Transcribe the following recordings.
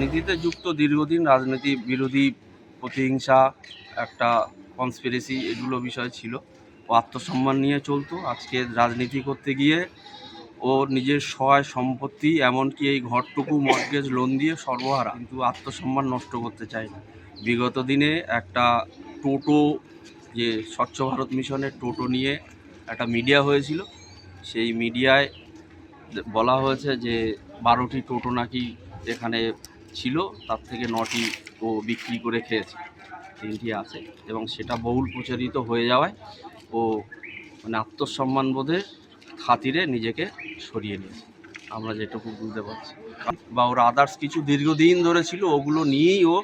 রাজনীতিতে যুক্ত, দীর্ঘদিন রাজনীতি বিরোধী, প্রতিহিংসা, একটা কনস্পিরেসি, এগুলো বিষয় ছিল। ও আত্মসম্মান নিয়ে চলতো। আজকে রাজনীতি করতে গিয়ে ও নিজের সহায় সম্পত্তি, এমনকি এই ঘরটুকু মর্টগেজ লোন দিয়ে সর্বহারা, কিন্তু আত্মসম্মান নষ্ট করতে চায় না। বিগত দিনে একটা টোটো, যে স্বচ্ছ ভারত মিশনের টোটো নিয়ে একটা মিডিয়া হয়েছিল, সেই মিডিয়ায় বলা হয়েছে যে 12টি টোটো নাকি এখানে ছিল, তার থেকে 9টি ও বিক্রি করে খেয়েছে, 3টি আছে, এবং সেটা বহুল প্রচারিত হয়ে যাওয়ায় ও মানে আত্মসম্মান বোধের খাতিরে নিজেকে সরিয়ে নিয়েছে, আমরা যেটুকু বুঝতে পারছি। বা ওর আদার্স কিছু দীর্ঘদিন ধরে ছিল, ওগুলো নিয়েই ও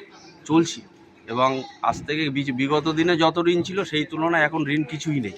চলছিল, এবং আজ থেকে বিগত দিনে যত ঋণ ছিল সেই তুলনায় এখন ঋণ কিছুই নেই।